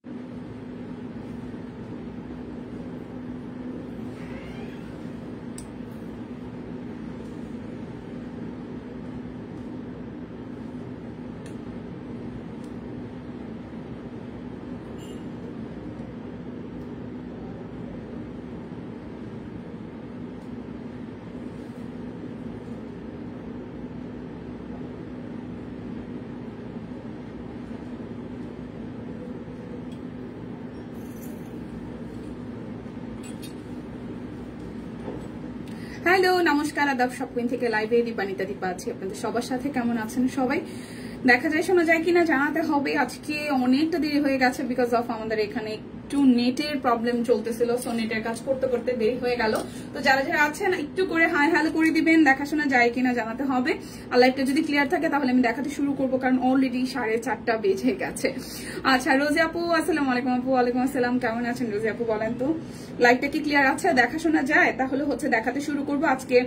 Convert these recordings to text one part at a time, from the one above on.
Hello, নমস্কার, আদাব। সব কুইন থেকে লাইভে দীপানিতা দীপা আছি আপনাদের সবার সাথে। কেমন আছেন সবাই? দেখা যায় শোনা যায় কিনা জানাতে হবে। আজকে অনেকটা দেরি হয়ে গেছে বিকজ অফ আমাদের এখানে একটু নেটের প্রবলেম চলতেছিল, সো নেটের কাজ করতে করতে দেরি হয়ে গেল। তো যারা যারা আছেন একটু করে হাই হ্যালো করে দিবেন, দেখাশোনা যায় কিনা জানাতে হবে। আর লাইভটা যদি ক্লিয়ার থাকে তাহলে আমি দেখাতে শুরু করবো, কারণ অলরেডি 4:30 বেজে গেছে। আচ্ছা, রোজি আপু আসসালামু আলাইকুম। আপু ওয়ালাইকুম আসসালাম, কেমন আছেন রোজি আপু? বলেন তো লাইভটা কি ক্লিয়ার আছে? দেখাশোনা যায় তাহলে হচ্ছে দেখাতে শুরু করবো। আজকে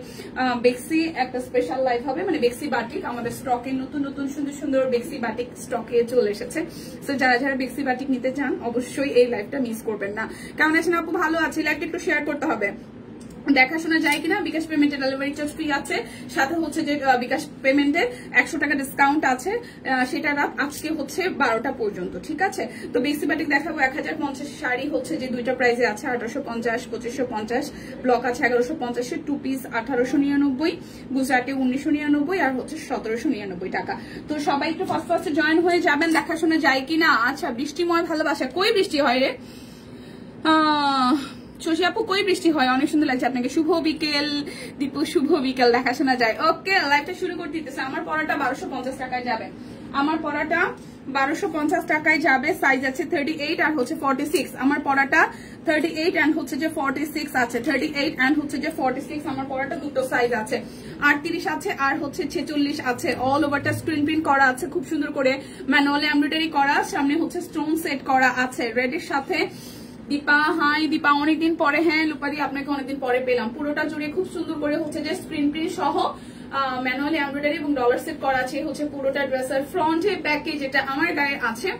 বেক্সি একটা স্পেশাল লাইভ হবে, মানে বেক্সি বাটিক আমাদের স্টকে নতুন নতুন সুন্দর সুন্দর বেক্সি বাটিক স্টকে চলে এসেছে। তো যারা যারা বেক্সি বাটিক নিতে চান অবশ্যই এই লাইভটা মিস করবেন না। কেমন আছেন আপু? ভালো আছি। লাইভটা একটু শেয়ার করতে হবে, দেখাশোনা যায় কিনা। বিকাশ পেমেন্টে ডেলিভারি চার্জ ফ্রি আছে, সাথে হচ্ছে যে বিকাশ পেমেন্টে 100 টাকা ডিসকাউন্ট আছে। সেটা রাত আজকে হচ্ছে 12টা পর্যন্ত, ঠিক আছে? তো বেক্সি বাটিক দেখাবো 1050 শাড়ি হচ্ছে যে দুইটা প্রাইজে আছে, 1850, 2550, ব্লক আছে 1150, টু পিস 1899, গুজরাটে 1999 আর হচ্ছে 1799 টাকা। তো সবাই একটু ফার্স্ট ফার্স্টে জয়েন হয়ে যাবেন, দেখাশোনা যায় কিনা। আচ্ছা, বৃষ্টিময় ভালোবাসা, কই বৃষ্টি হয় রে? শশী আপু কই বৃষ্টি হয়? অনেক সুন্দর লাগছে আপনাকে। শুভ বিকেল দীপু, শুভ বিকেল। দেখাশোনা যায়। ওকে, লাইভটা শুরু করতে দিতেছে। আমার পড়াটা 1250 টাকায় যাবে। আমার পড়াটা 1250 টাকায় যাবে। সাইজ আছে 38 আর হচ্ছে 46। আমার পড়াটা 38 এন্ড হচ্ছে যে 46 আছে। 38 এন্ড হচ্ছে যে 46 আমার পড়াটা দুটো সাইজ আছে। 38 আছে আর হচ্ছে 46 আছে। অল ওভারটা স্ক্রিন প্রিন্ট করা আছে খুব সুন্দর করে, ম্যানুয়ালি এমব্রয়ডারি করা, সামনে হচ্ছে স্টোন সেট করা আছে রেডের সাথে। দীপা হাই দীপা, অনেকদিন পরে। হ্যাঁ লুপাদি, আপনাকে অনেকদিন পরে পেলাম। পুরোটা জুড়ে খুব সুন্দর করে হচ্ছে যে স্ক্রিন প্রিন্ট সহ ম্যানুয়ালি এমব্রয়ডারি এবং ডলার সেট করা আছে হচ্ছে পুরোটা ড্রেসের ফ্রন্টে ব্যাকে, যেটা আমার গায়ে আছে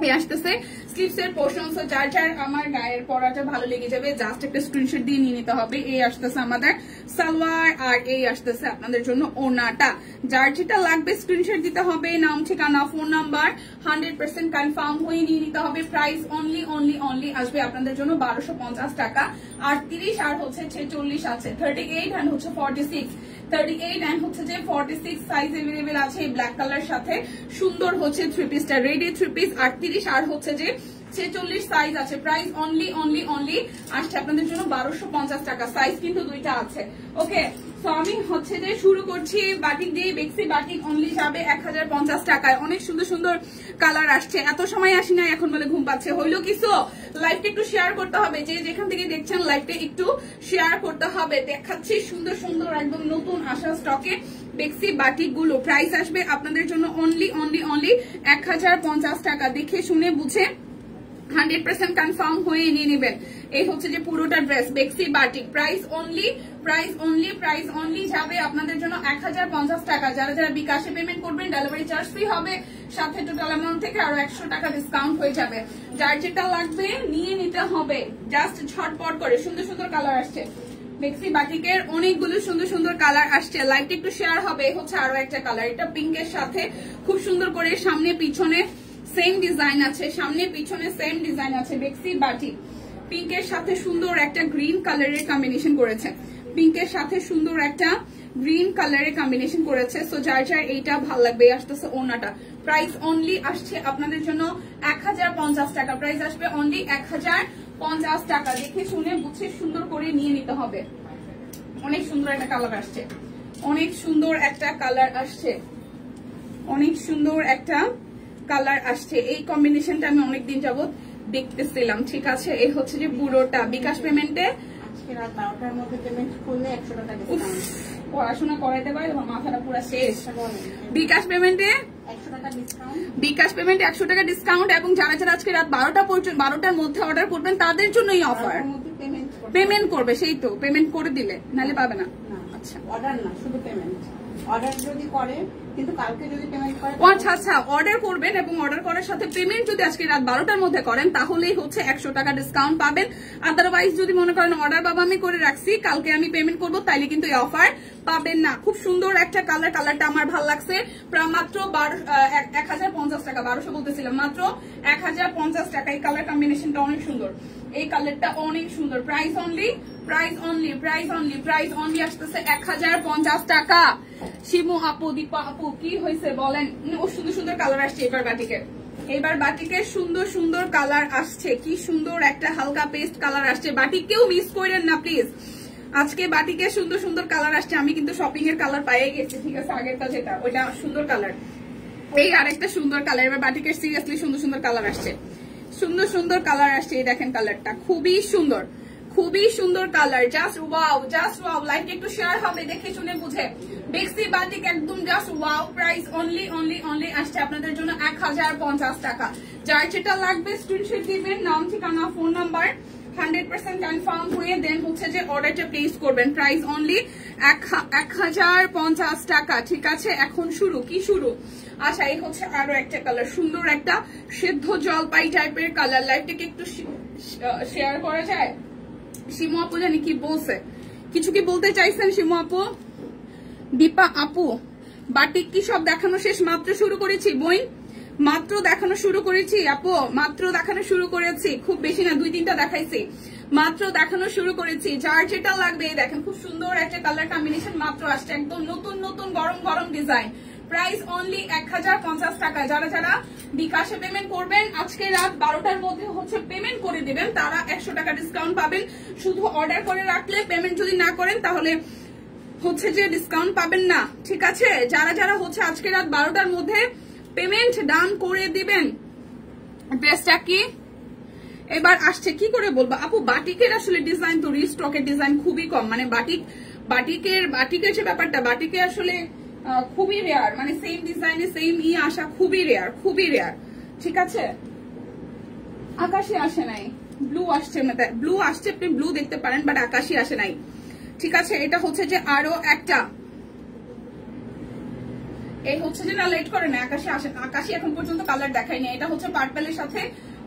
এই আসতেছে স্লিভস এর পোর্শন। সো যার যার আমার গায়ের পরাটা ভালো লেগে যাবে জাস্ট একটা স্ক্রিনশট দিয়ে নিয়ে নিতে হবে। এই আসতেছে আমাদের সালোয়ার আর এই আসতেছে আপনাদের জন্য ওড়নাটা। যার যেটা লাগবে স্ক্রিনশট দিতে হবে, নাম ঠিকানা ফোন নাম্বার 100% কনফার্ম হয়ে নিয়ে নিতে হবে। প্রাইস অনলি অনলি অনলি আসবে আপনাদের জন্য 1250 টাকা। 38 আর হচ্ছে 46 আছে, 38 এন্ড হচ্ছে 46, 38 এন্ড হচ্ছে যে 46 সাইজ अवेलेबल আছে এই ব্ল্যাক কালার সাথে। সুন্দর হচ্ছে থ্রি পিসটা, রেডি থ্রি পিস। 38 আর হচ্ছে যে 46 সাইজ আছে। প্রাইস অনলি অনলি অনলি আসছে আপনাদের জন্য 1250 টাকা। সাইজ কিন্তু দুইটা আছে। ওকে, তো আমি হচ্ছে যে শুরু করছি বাটিক দিয়ে। বেক্সি বাটিক অনলি যাবে 1050 টাকায়। অনেক সুন্দর সুন্দর কালার আসছে। এত সময় আসি না, এখন বলে ঘুম পাচ্ছে। হইলো কিছু, লাইভটা একটু শেয়ার করতে হবে। যে যেখান থেকে দেখছেন লাইভটা একটু শেয়ার করতে হবে। দেখাচ্ছি সুন্দর সুন্দর একদম নতুন আসা স্টকে বেক্সি বাটিক গুলো। প্রাইস আসবে আপনাদের জন্য অনলি অনলি অনলি 1050 টাকা। দেখে শুনে বুঝে 100% কনফার্ম হয়ে নিয়ে নেবেন। এই হচ্ছে যে পুরোটা ড্রেস বেক্সি batik. Price only price only যাবে আপনাদের জন্য 1050 টাকা। যারা যারা বিকাশে পেমেন্ট করবেন ডেলিভারি চার্জ ফ্রি হবে, সাথে টোটাল অ্যামাউন্ট থেকে আরো 100 টাকা ডিসকাউন্ট হয়ে যাবে। যার যেটা লাগবে নিয়ে নিতে হবে, জাস্ট ঝটপট করে। সুন্দর সুন্দর কালার আসছে বেক্সি বাটিকের, অনেকগুলো সুন্দর সুন্দর কালার আসছে। লাইভটা একটু শেয়ার হবে। হচ্ছে আরো একটা কালার, এটা পিঙ্কের সাথে খুব সুন্দর করে সামনে পিছনে সেম ডিজাইন আছে, সামনে পিছনে সেম ডিজাইন আছে। বেক্সি বাটিক পিঙ্কের সাথে সুন্দর একটা গ্রিন কালারের কম্বিনেশন করেছে, পিঙ্কের সাথে সুন্দর একটা গ্রিন কালারের কম্বিনেশন করেছে। সো যার যার এইটা ভালো লাগবে। আসতেছে ওনাটা। প্রাইস অনলি আসছে আপনাদের জন্য 1050 টাকা। প্রাইস আসবে অনলি 1050 টাকা। দেখে শুনে বুঝে সুন্দর করে নিয়ে নিতে হবে। অনেক সুন্দর একটা কালার আসছে, অনেক সুন্দর একটা কালার আসছে, অনেক সুন্দর একটা কালার আসছে। এই কম্বিনেশনটা আমি অনেকদিন যাবত দেখতেছিলাম, ঠিক আছে? এই হচ্ছে যে পুরোটা বিকাশ পেমেন্টে রাত 12টার মধ্যে পেমেন্ট করলে 100 টাকা ডিসকাউন্ট। পড়াশোনা করাইতে পারে, তোমার মাথাটা পুরো শেষ। বিকাশ পেমেন্টে 100 টাকা ডিসকাউন্ট, বিকাশ পেমেন্টে 100 টাকা ডিসকাউন্ট। এবং যারা যারা আজকে রাত 12টা পর্যন্ত 12টার মধ্যে অর্ডার করবেন তাদের জন্য এই অফার। পেমেন্ট করবে, সেই তো পেমেন্ট করে দিলে, নাহলে পাবে না। আচ্ছা, অর্ডার না, শুধু পেমেন্ট। অর্ডার যদি করেন কিন্তু কালকে যদি পেমেন্ট করেন, আচ্ছা আচ্ছা, অর্ডার করবেন এবং অর্ডার করার সাথে পেমেন্ট যদি আজকে রাত 12টার মধ্যে করেন তাহলেই হচ্ছে 100 টাকা ডিসকাউন্ট পাবেন। আদারওয়াইজ যদি মনে করেন অর্ডার বাবা আমি করে রাখছি, কালকে আমি পেমেন্ট করবো, তাইলে কিন্তু এই অফার পাবেন না। খুব সুন্দর একটা কালার, কালারটা আমার ভালো লাগছে। মাত্র 1050 টাকা, 1200 বলতেছিলাম, মাত্র 1050 টাকা। এই কালার কম্বিনেশনটা অনেক সুন্দর, এই কালারটা অনেক সুন্দর। Price only, price only, price only, price only আসতেছে 1050 টাকা। শিমু আপু, দীপা আপু, কি হয়েছে বলেন? ও সুন্দর সুন্দর কালার আসছে এবার বাটিকের, এবার বাটিকের সুন্দর সুন্দর কালার আসছে। কি সুন্দর একটা হালকা পেস্ট কালার আসছে। বাটিক কেউ মিস করেন না প্লিজ, আজকে বাটিকের সুন্দর সুন্দর কালার আসছে। আমি কিন্তু শপিং এর কালার পাইয়ে গেছি, ঠিক আছে, আগেরটা যেটা ওইটা সুন্দর কালার, এই আরেকটা সুন্দর কালার। এবার বাটিকের সিরিয়াসলি সুন্দর সুন্দর কালার আসছে, সুন্দর সুন্দর কালার আসছে। এই দেখেন কালারটা খুবই সুন্দর, খুবই সুন্দর colour. Just wow, just wow. Like একটু শেয়ার হবে, দেখে শুনে বুঝে। বেক্সি বাটিক একদম just wow. Price only only only আসছে আপনাদের জন্য 1050 টাকা। যার যেটা লাগবে স্ক্রিনশট দিবেন, নাম ঠিকানা ফোন নাম্বার 100% কনফার্ম হয়ে দেন হচ্ছে যে অর্ডারটা প্লেস করবেন। প্রাইস অনলি 1050 টাকা, ঠিক আছে। এখন শুরু, কি শুরু? আচ্ছা, এই হচ্ছে আরো একটা কালার, সুন্দর একটা সিদ্ধ জলপাই টাইপের কালার। লাইভটাকে একটু শেয়ার করা যায়? শিমু আপু জানি কি বলছে, কিছু কি বলতে চাইছেন শিমু আপু? দীপা আপু, বাটিক কি সব দেখানো শেষ? মাত্র শুরু করেছি বই, মাত্র দেখানো শুরু করেছি আপু, মাত্র দেখানো শুরু করেছি, খুব বেশি না, 2-3টা দেখাইছি, মাত্র দেখানো শুরু করেছি। যার যেটা লাগবে দেখেন, খুব সুন্দর একটা কালার কম্বিনেশন মাত্র আসছে, একদম নতুন নতুন গরম গরম ডিজাইন। প্রাইস অনলি 1050 টাকা। যারা যারা বিকাশে পেমেন্ট করবেন আজকে রাত 12টার মধ্যে হচ্ছে পেমেন্ট করে দিবেন, তারা 100 টাকা ডিসকাউন্ট পাবেন। শুধু অর্ডার করে রাখলে, পেমেন্ট যদি না করেন তাহলে হচ্ছে যে ডিসকাউন্ট পাবেন না, ঠিক আছে। যারা যারা হচ্ছে আজকে রাত 12টার মধ্যে পেমেন্ট ডান করে দিবেন। ড্রেসটা কি এবার আসছে, কি করে বলবো আপু? বাটিকের আসলে ডিজাইন তো রিস্টকের ডিজাইন খুবই কম, মানে বাটিকের যে ব্যাপারটা, বাটিকে আসলে খুবই রেয়ার, মানে সেম ডিজাইনে সেম আসা খুবই রেয়ার, খুবই রেয়ার, ঠিক আছে। আকাশি আসে নাই, ব্লু আসছে, ব্লু আসছে, আপনি ব্লু দেখতে পারেন, বাট আকাশি আসে নাই, ঠিক আছে। এটা হচ্ছে যে আরো একটা, এই হচ্ছে যে না লেট করে না, আকাশি আসে, আকাশি এখন পর্যন্ত কালার দেখায়নি। এটা হচ্ছে পার্পেলের সাথে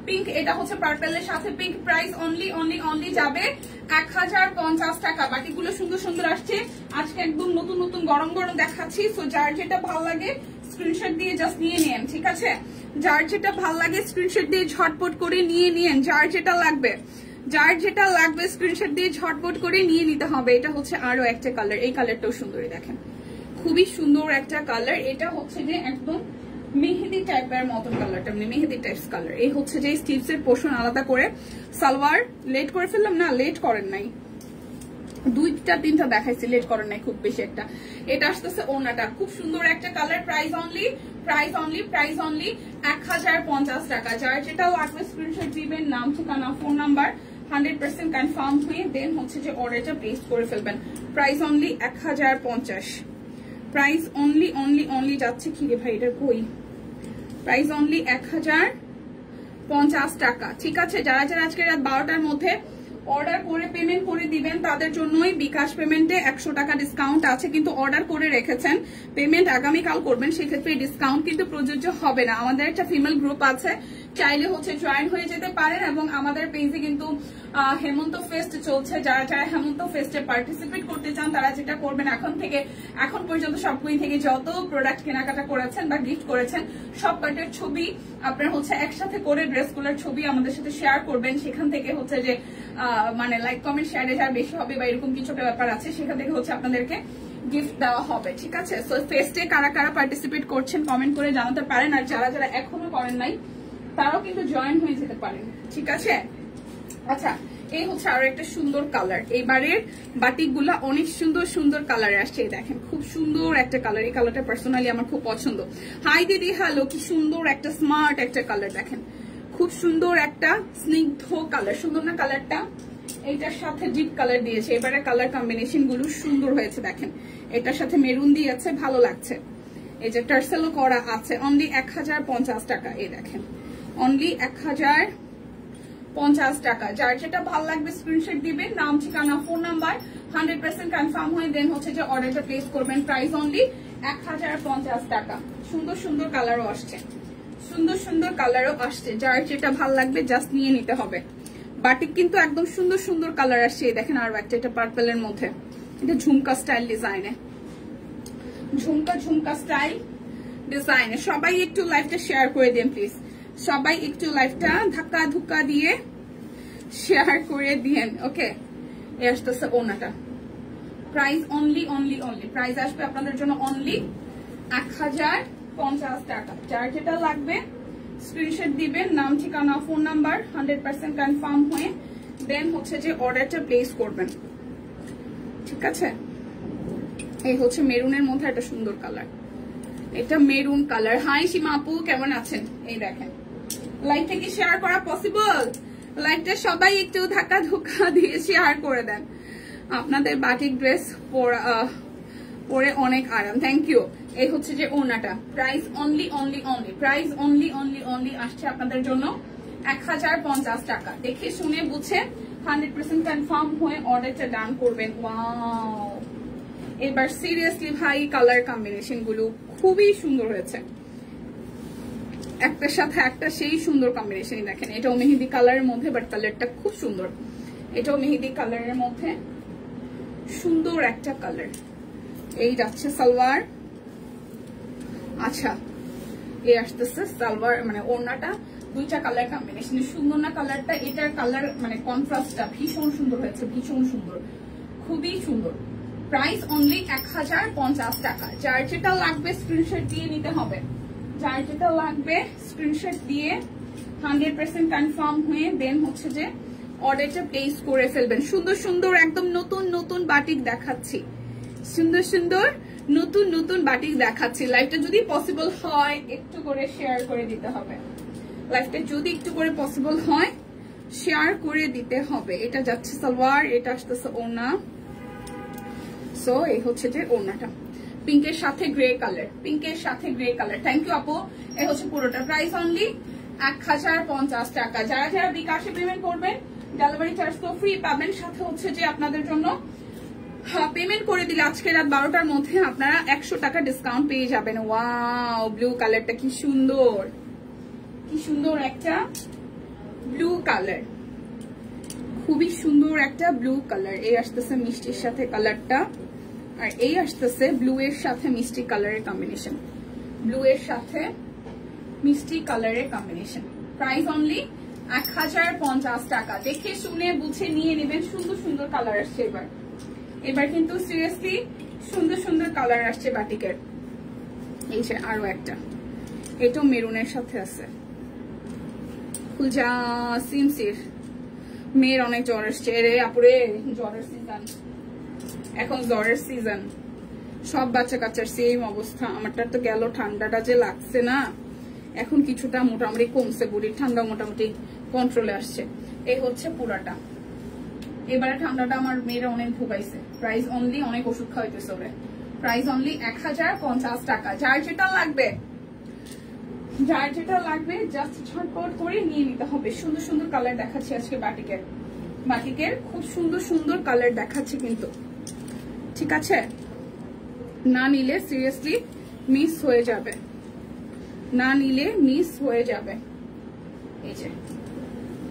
পিঙ্ক, এটা হচ্ছে পার্পেলের সাথে pink. Price only only only যাবে 1050 টাকা। বাকিগুলো সুন্দর সুন্দর আসছে, আজকে একদম নতুন নতুন গরম গরম দেখাচ্ছি। সো যার যেটা ভালো লাগে স্ক্রিনশট দিয়ে জাস্ট নিয়ে নেন, ঠিক আছে। যার যেটা ভালো লাগে স্ক্রিনশট দিয়ে ঝটপট করে নিয়ে নিন, যার যেটা লাগবে, যার যেটা লাগবে স্ক্রিনশট দিয়ে ঝটপট করে নিয়ে নিতে হবে। এটা হচ্ছে আরো একটা কালার, এই কালারটাও সুন্দরই, দেখেন খুবই সুন্দর একটা কালার। এটা হচ্ছে যে একদম মেহেদি টাইপের মতন কালারটা, মানে মেহেদি টাইপস কালার। এই হচ্ছে যে স্টিভস এর পোর্শন আলাদা করে, সালোয়ার লেট করে ফেললাম না, লেট করেন নাই, 2-3টা দেখাইছি, লেট করেন নাই খুব বেশি একটা। এটা আসতেছে ওনাটা, খুব সুন্দর একটা colour. Price only, price only, price only 1050 টাকা। যার যেটা লাগবে স্ক্রিনশট দিবেন, নাম ঠিকানা ফোন নাম্বার 100% কনফার্ম হয়ে দেন হচ্ছে যে অর্ডারটা প্লেস করে ফেলবেন। Price only 1050, price only only only যাচ্ছে কি রে ভাই, এটা কই? প্রাইস অনলি 1050 টাকা, ঠিক আছে। যারা যারা আজকে রাত 12টার মধ্যে অর্ডার করে পেমেন্ট করে দিবেন তাদের জন্যই বিকাশ পেমেন্টে 100 টাকা ডিসকাউন্ট আছে, কিন্তু অর্ডার করে রেখেছেন, পেমেন্ট আগামীকাল করবেন, সেক্ষেত্রে ডিসকাউন্ট কিন্তু প্রযোজ্য হবে না। আমাদের একটা ফিমেল গ্রুপ আছে, চাইলে হচ্ছে জয়েন হয়ে যেতে পারেন, এবং আমাদের পেজে কিন্তু হেমন্ত ফেস্ট চলছে। যারা যারা হেমন্ত ফেস্টে পার্টিসিপেট করতে চান তারা যেটা করবেন, এখন পর্যন্ত সবগুলি থেকে যত প্রোডাক্ট কেনাকাটা করেছেন বা গিফট করেছেন সব কটার ছবি আপনার হচ্ছে একসাথে করে ড্রেসগুলোর ছবি আমাদের সাথে শেয়ার করবেন। সেখান থেকে হচ্ছে যে মানে লাইক কমেন্ট শেয়ারে যার বেশি হবে বা এরকম কিছু একটা ব্যাপার আছে, সেখান থেকে হচ্ছে আপনাদেরকে গিফট দেওয়া হবে, ঠিক আছে। সো ফেস্টে কারা কারা পার্টিসিপেট করছেন কমেন্ট করে জানাতে পারেন, আর যারা যারা এখনো করেন নাই তারাও কিন্তু জয়েন হয়ে যেতে পারেন, ঠিক আছে। আচ্ছা, এই হচ্ছে আরো একটা সুন্দর কালার। এইবারের বাটিক গুলা অনেক সুন্দর সুন্দর কালারে আসছে, দেখেন খুব সুন্দর একটা কালার। এই কালারটা পার্সোনালি আমার খুব পছন্দ। হাই দিদি, হ্যালো, কি সুন্দর একটা স্মার্ট একটা কালার, দেখেন খুব সুন্দর একটা স্নিগ্ধ কালার, সুন্দর না কালারটা? এটার সাথে ডিপ কালার দিয়েছে, এবারে কালার কম্বিনেশন গুলো সুন্দর হয়েছে, দেখেন এটার সাথে মেরুন দিয়েছে, ভালো লাগছে। এই যে টার্সেলও করা আছে, অনলি 1050 টাকা। এই দেখেন অনলি 1050 টাকা। যার যেটা ভালো লাগবে স্ক্রিনশট দিবেন, নাম ঠিকানা ফোন নাম্বার 100% কনফার্ম হয়ে দেন হচ্ছে যে অর্ডারটা প্লেস করবেন। প্রাইস অনলি 1050 টাকা। সুন্দর সুন্দর কালারও আসছে, সুন্দর সুন্দর কালারও আসছে, যার যেটা ভালো লাগবে জাস্ট নিয়ে নিতে হবে। বাটিক কিন্তু একদম সুন্দর সুন্দর কালার আসছে। দেখেন আরো একটা, এটা পার্পলের মধ্যে, এটা ঝুমকা স্টাইল ডিজাইনে, ঝুমকা ঝুমকা স্টাইল ডিজাইনে। সবাই একটু লাইভটা শেয়ার করে দিন প্লিজ, সবাই একটু লাইভটা ধাক্কা ধুক্কা দিয়ে শেয়ার করে দিয়েন। ওকে, এই আসতেছে ওনাটা, price only only only, price আসবে আপনাদের জন্য অনলি 1050 টাকা। যার যেটা লাগবে স্ক্রিনশট দিবেন, নাম ঠিকানা ফোন নাম্বার 100% কনফার্ম হয়ে দেন হচ্ছে যে অর্ডারটা প্লেস করবেন। ঠিক আছে, এই হচ্ছে মেরুনের মধ্যে একটা সুন্দর কালার, এটা মেরুন কালার। হাই সীমা আপু, কেমন আছেন? এই দেখেন, লাইভটা কি শেয়ার করা পসিবল? লাইভটা সবাই একটু ধাক্কা ধুক্কা দিয়ে শেয়ার করে দেন। আপনাদের বাটিক ড্রেস পরে অনেক আরাম, থ্যাংক ইউ। এই হচ্ছে যে ওনাটা, price only only only, price only only only আসছে আপনাদের জন্য 1050 টাকা। দেখে শুনে বুঝে 100% কনফার্ম হয়ে অর্ডারটা ডান করবেন। ওয়াও, এবার সিরিয়াসলি ভাই কালার কম্বিনেশন গুলো খুবই সুন্দর হয়েছে, একটার সাথে একটা সেই সুন্দর কম্বিনেশন। দেখেন, এটাও মেহেদি কালারের মধ্যে, বাট কালারটা খুব সুন্দর। এটাও মেহেদি কালারের মধ্যে সুন্দর একটা কালার। এই যাচ্ছে সালোয়ার, আচ্ছা এই আসতেছে সালোয়ার, মানে ওড়নাটা দুইটা কালার কম্বিনেশন। সুন্দর না কালারটা? এটার কালার মানে কন্ট্রাস্টটা ভীষণ সুন্দর হয়েছে, ভীষণ সুন্দর, খুবই সুন্দর। প্রাইস অনলি 1050 টাকা। যার যেটা লাগবে স্ক্রিনশট দিয়ে নিতে হবে, যার যেটা লাগবে স্ক্রিনশট দিয়ে 100% কনফার্ম হয়ে দেন হচ্ছে যে অর্ডারটা প্লেস করে ফেলবেন। সুন্দর সুন্দর একদম নতুন নতুন বাটিক দেখাচ্ছি, সুন্দর সুন্দর নতুন নতুন বাটিক দেখাচ্ছি। লাইভটা যদি পসিবল হয় একটু করে শেয়ার করে দিতে হবে, লাইভটা যদি একটু করে পসিবল হয় শেয়ার করে দিতে হবে। এটা যাচ্ছে সালোয়ার, এটা আসতেছে ওড়না। সো এই হচ্ছে যে ওড়নাটা, পিঙ্কের সাথে গ্রে কালার, পিঙ্কের সাথে গ্রে কালার। থ্যাংক ইউ আপু। এই হচ্ছে পুরোটা, প্রাইস অনলি 1050 টাকা। যারা যারা বিকাশে পেমেন্ট করবেন ডেলিভারি চার্জ তো ফ্রি পাবেন, সাথে হচ্ছে যে আপনাদের জন্য পেমেন্ট করে দিলে আজকে রাত 12টার মধ্যে আপনারা 100 টাকা ডিসকাউন্ট পেয়ে যাবেন। ওয়াও, ব্লু কালারটা কি সুন্দর, কি সুন্দর একটা ব্লু কালার, খুবই সুন্দর একটা ব্লু কালার। এই আসতেছে মিষ্টির সাথে কালারটা, আর এই আসতেছে ব্লু এর সাথে মিষ্টি কালারের কম্বিনেশন, ব্লু এর সাথে মিষ্টি কালারের কম্বিনেশন। প্রাইস অনলি 1050 টাকা। দেখে শুনে বুঝে নিয়ে নেবেন। সুন্দর সুন্দর কালার আসছে এবার, এবার কিন্তু সিরিয়াসলি সুন্দর সুন্দর কালার আসছে বাটিকের। এই যে আরো একটা, এটাও মেরুনের সাথে আছে। ফুলজা সিমসির মেয়ের অনেক জ্বর আসছে রে আপুরে, জ্বরের সিজন এখন, জ্বরের সিজন। সব বাচ্চা কাচ্চার সেম অবস্থা। আমারটা তো গেল, ঠান্ডাটা যে লাগছে না এখন কিছুটা মোটামুটি কমছে, বুড়ির ঠান্ডা মোটামুটি কন্ট্রোলে আসছে। এই হচ্ছে পুরাটা। এবারে ঠান্ডাটা আমার মেয়েরা অনেক ভুগাইছে। প্রাইস অনলি, অনেক ওষুধ খাওয়াইতেছে ওরে। প্রাইস অনলি 1050 টাকা। যার যেটা লাগবে, যার যেটা লাগবে জাস্ট ঝটপট করে নিয়ে নিতে হবে। সুন্দর সুন্দর কালার দেখাচ্ছি আজকে বাটিকের, বাটিকের খুব সুন্দর সুন্দর কালার দেখাচ্ছি কিন্তু, ঠিক আছে? না নিলে সিরিয়াসলি মিস হয়ে যাবে, না নিলে মিস হয়ে যাবে। এই যে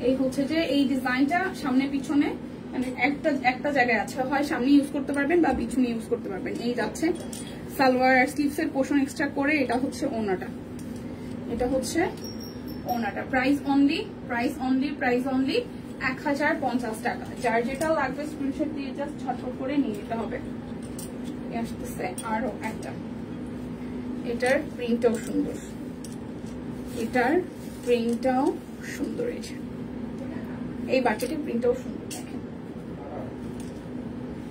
এই হচ্ছে যে এই ডিজাইনটা সামনে পিছনে মানে একটা জায়গায় আছে, হয় সামনে ইউজ করতে পারবেন বা পিছনে ইউজ করতে পারবেন। এই যাচ্ছে সালোয়ার আর স্লিভস এর পোর্শন এক্সট্রা করে। এটা হচ্ছে ওনাটা, এটা হচ্ছে ওনাটা। Price only, price only, price only 1050 টাকা। যার যেটা লাগবে স্ক্রিনশট দিয়ে জাস্ট ঝটপট করে নিয়ে নিতে হবে। আসতেছে আরো একটা, এটার প্রিন্টটাও সুন্দর, এটার প্রিন্টটাও সুন্দর। এই বাটিকের প্রিন্টটাও সুন্দর, দেখেন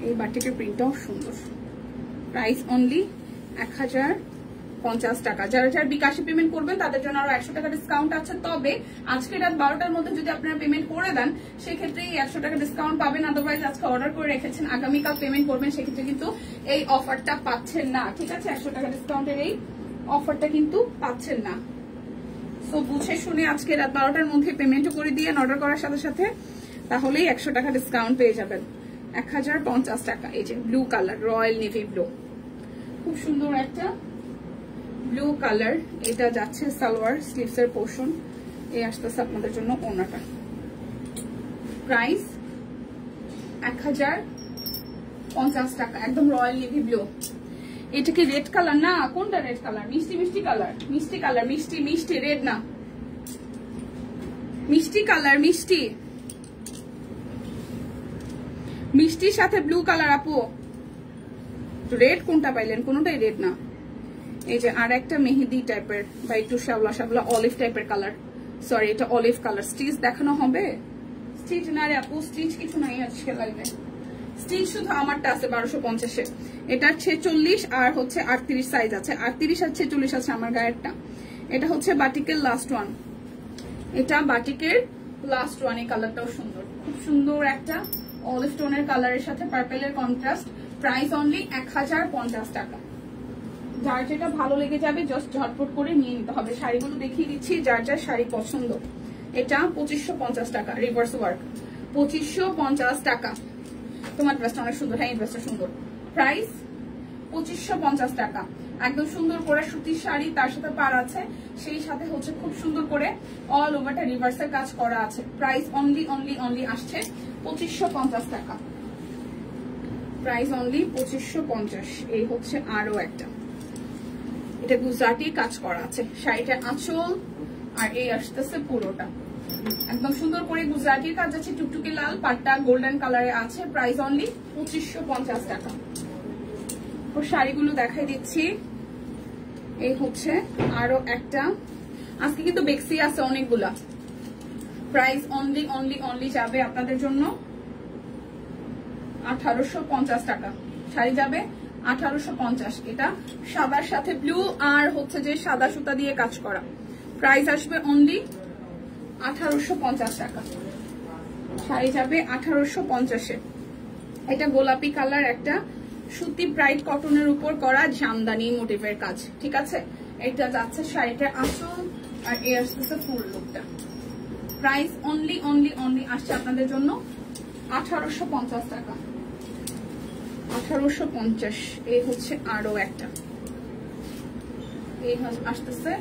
এই বাটিকের প্রিন্টটাও সুন্দর। প্রাইস অনলি 1050 টাকা। যারা যারা বিকাশে পেমেন্ট করবেন তাদের জন্য আরো 100 টাকা ডিসকাউন্ট আছে। তবে আজকে রাত 12টার মধ্যে যদি আপনারা পেমেন্ট করে দেন সেক্ষেত্রে 100 টাকা ডিসকাউন্ট পাবেন। আদারওয়াইজ আজকে অর্ডার করে রেখেছেন, আগামীকাল পেমেন্ট করবেন, সেক্ষেত্রে কিন্তু এই অফারটা পাচ্ছেন না, ঠিক আছে? 100 টাকা ডিসকাউন্টের এই অফারটা কিন্তু পাচ্ছেন না। সো বুঝে শুনে আজকে রাত 12টার মধ্যে পেমেন্টও করে দিয়ে অর্ডার করার সাথে সাথে তাহলেই 100 টাকা ডিসকাউন্ট পেয়ে যাবেন। 1050 টাকা। এই যে blue colour, royal navy blue, খুব সুন্দর একটা ব্লু কালার, এটা যাচ্ছে সালোয়ার স্লিভস এর পোর্শন, এই আসতেছে আপনাদের জন্য ওড়নাটা। প্রাইস 1050 টাকা, একদম রয়্যাল নেভি ব্লু। এটা কি রেড কালার না? কোনটা রেড কালার? মিষ্টি মিষ্টি কালার, মিষ্টি কালার, মিষ্টি মিষ্টি, রেড না, মিষ্টি কালার, মিষ্টি মিষ্টির সাথে ব্লু কালার। আপু রেড কোনটা পাইলেন? কোনটাই রেড না। এই যে আর একটা মেহেদি টাইপের বা একটু শ্যাওলা শ্যাওলা অলিভ টাইপের কালার, সরি এটা অলিভ কালার। স্টিচ দেখানো হবে? স্টিচ না রে আপু, স্টিচ কিছু নাই আজকে লাইভে। স্টিচ শুধু আমারটা আছে 1250-এ। এটা 46 আর হচ্ছে 38 সাইজ আছে, 38 আর 46 আছে আমার গায়েরটা। এটা হচ্ছে বাটিকের লাস্ট ওয়ান, এটা বাটিকের লাস্ট ওয়ান। এই কালারটাও সুন্দর, খুব সুন্দর একটা অলিভ টোনের কালারের সাথে পার্পেলের কন্ট্রাস্ট। প্রাইস অনলি 1050 টাকা। যার যেটা ভালো লেগে যাবে জাস্ট ঝটপট করে নিয়ে নিতে হবে। শাড়িগুলো দেখিয়ে দিচ্ছি, যার যার শাড়ি পছন্দ। এটা 2550 টাকা, রিভার্স ওয়ার্ক, 2550 টাকা। তোমার ড্রেসটা অনেক সুন্দর, হ্যাঁ এই ড্রেসটা সুন্দর। প্রাইস 2550 টাকা। একদম সুন্দর করে সুতির শাড়ি, তার সাথে পার আছে, সেই সাথে হচ্ছে খুব সুন্দর করে অল ওভারটা রিভার্সের কাজ করা আছে। প্রাইস অনলি অনলি অনলি আসছে 2550 টাকা। Price only 2550। এই হচ্ছে আরো একটা, এটা গুজরাটি কাজ করা আছে, শাড়িটা আঁচল আর এই আসতেছে পুরোটা একদম সুন্দর করে গুজরাটির কাজ আছে, টুকটুকি লাল, পাট্টা গোল্ডেন কালারে আছে। প্রাইস অনলি 2550 টাকা। ও শাড়িগুলো দেখাই দিচ্ছি। এই হচ্ছে আরো একটা, আজকে কিন্তু বেক্সি আছে অনেকগুলা। প্রাইস অনলি অনলি অনলি যাবে আপনাদের জন্য 1850 টাকা। শাড়ি যাবে 1850। এটা সাদার সাথে ব্লু আর হচ্ছে যে সাদা সুতা দিয়ে কাজ করা। প্রাইস আসবে অনলি 1850 টাকা। শাড়ি যাবে 1850-এ। এটা গোলাপি কালার একটা সুতি ব্রাইট কটনের উপর করা জামদানি মোটিভের কাজ, ঠিক আছে। এটা যাচ্ছে শাড়িটার আঁচল আর এই আসতেছে ফুল লুকটা। প্রাইস অনলি অনলি অনলি আসছে আপনাদের জন্য 1850 টাকা। 1850। এই হচ্ছে আরো একটা, এই আসতেছে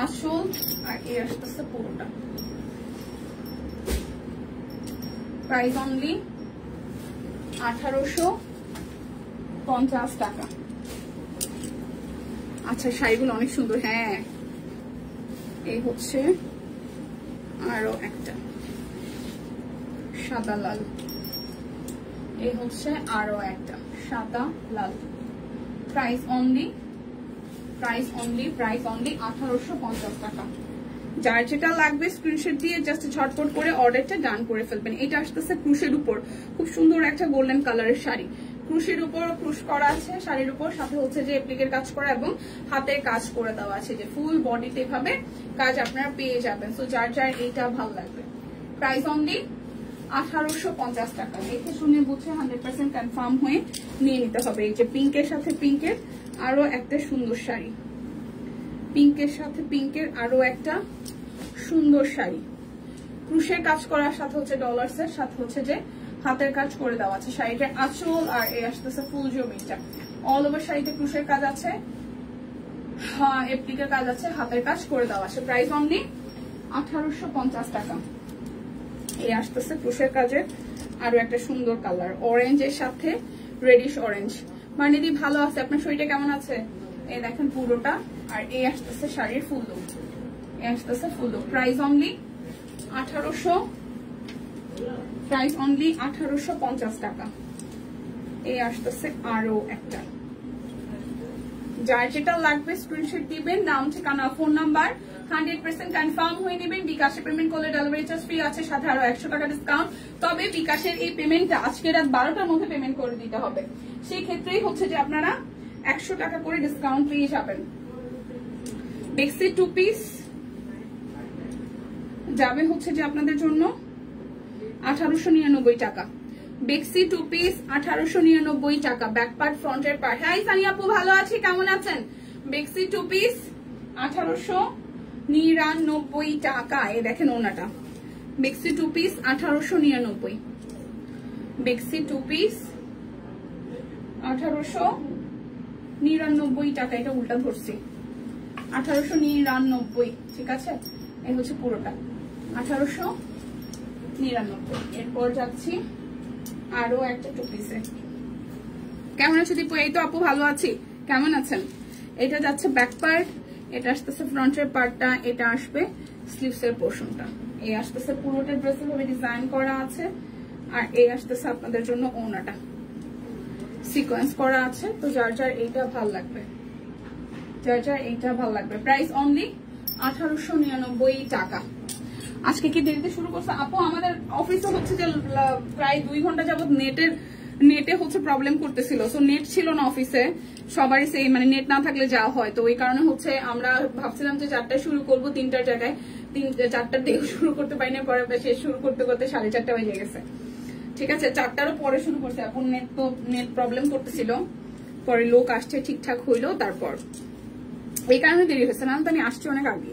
আঁচল আর এই আসতেছে পুরোটা। প্রাইস অনলি 1850 টাকা। আচ্ছা শাড়িগুলো অনেক সুন্দর, হ্যাঁ। এই হচ্ছে আরো একটা সাদা লাল, এই হচ্ছে আরো একটা সাদা লাল। প্রাইস অনলি 1850 টাকা। যার যেটা লাগবে স্ক্রিনশট দিয়ে জাস্ট ঝটপট করে অর্ডারটা ডান করে ফেলবেন। এটা আসতেছে ক্রুশের উপর, খুব সুন্দর একটা গোল্ডেন কালারের শাড়ি। ক্রুশের উপর ক্রুশ করা আছে শাড়ির উপর, সাথে হচ্ছে যে এপ্লিকের কাজ করা এবং হাতের কাজ করে দেওয়া আছে, যে ফুল বডিতে এভাবে কাজ আপনারা পেয়ে যাবেন। সো যার যার এইটা ভালো লাগবে। প্রাইস অনলি 1850 টাকা। দেখে শুনে বুঝে 100% কনফার্ম হয়ে নিয়ে নিতে হবে। এই যে পিঙ্কের সাথে পিঙ্কের আরো একটা সুন্দর শাড়ি, পিঙ্কের সাথে পিঙ্কের আরো একটা সুন্দর শাড়ি। ক্রুশের কাজ করার সাথে হচ্ছে ডলার্সের সাথে হচ্ছে যে হাতের কাজ করে দেওয়া আছে। শাড়িটার আঁচল আর এই আসতেছে ফুল জমিটা। অল ওভার শাড়িতে ক্রুশের কাজ আছে, হ্যাঁ এপ্লিকের কাজ আছে, হাতের কাজ করে দেওয়া আছে। প্রাইস অনলি 1850 টাকা। এই আসতেছে ক্রুশের কাজের আরো একটা সুন্দর কালার, অরেঞ্জের সাথে রেডিশ অরেঞ্জ। মানে দি ভালো আছে, আপনার শরীরটা কেমন আছে? এই দেখেন পুরোটা, আর এই আসতেছে শাড়ির ফুল লুক, এই আসতেছে ফুল লুক। প্রাইস অনলি 1850 টাকা। এই আসতেছে আরো একটা, যার যেটা লাগবে স্ক্রিনশট দিবেন, নাম ঠিকানা ফোন নাম্বার 100% কনফার্ম হয়ে নেবেন। বিকাশে পেমেন্ট করলে ডেলিভারি চার্জ ফ্রি আছে, সাথে আরো 100 টাকা ডিসকাউন্ট। তবে বিকাশের এই পেমেন্টটা আজকে রাত 12টার মধ্যে পেমেন্ট করে দিতে হবে। সেই ক্ষেত্রেই হচ্ছে যে আপনারা 100 টাকা করে ডিসকাউন্ট পেয়ে যাবেন। বেক্সি 2 পিস যাবে হচ্ছে যে আপনাদের জন্য 1899 টাকা। বেক্সি 2 পিস 1899 টাকা। ব্যাক পার্ট ফ্রন্টের পার্ট। হাই সানি আপু, ভালো আছি, কেমন আছেন? বেক্সি 2 পিস 1899 টাকা। এই দেখেন ওনাটা, বেক্সি 2 পিস 1899। বেক্সি 2 পিস 99 টাকা, এটা উল্টা ধরছি, 1899, ঠিক আছে। এই হচ্ছে পুরোটা 1899। এরপর যাচ্ছি আরো একটা টু পিসে। কেমন আছো দীপু? এই তো আপু ভালো আছি, কেমন আছেন? এটা যাচ্ছে ব্যাক পার্ট, এটা আসতেছে ফ্রন্টের পার্টটা, এটা আসবে স্লিভস এর পোর্শনটা, এই আসতেছে পুরোটা ড্রেসের ভাবে ডিজাইন করা আছে, আর এই আসতেছে আপনাদের জন্য ওনাটা সিকোয়েন্স করা আছে। তো যার যার এইটা ভালো লাগবে, যার যার এইটা ভালো লাগবে। প্রাইস অনলি 1899 টাকা। আজকে কি দেরিতে শুরু করছে আপু? আমাদের অফিসে হচ্ছে যে প্রায় 2 ঘন্টা যাবত নেটে হচ্ছে প্রবলেম করতেছিল, সো নেট ছিল না অফিসে সবারই, সেই মানে নেট না থাকলে যাওয়া হয়, তো ওই কারণে হচ্ছে আমরা ভাবছিলাম যে 4টায় শুরু করবো, 3টার জায়গায় 4টার দিকে শুরু করতে পারি না, পরে শেষ শুরু করতে করতে 4:30 বেজে গেছে, ঠিক আছে। 4টারও পরে শুরু করছে, এখন নেট প্রবলেম করতেছিল, পরে লোক আসছে ঠিকঠাক হইলো, তারপর এই কারণে দেরি হয়েছে, না তো আমি আসছি অনেক আগে।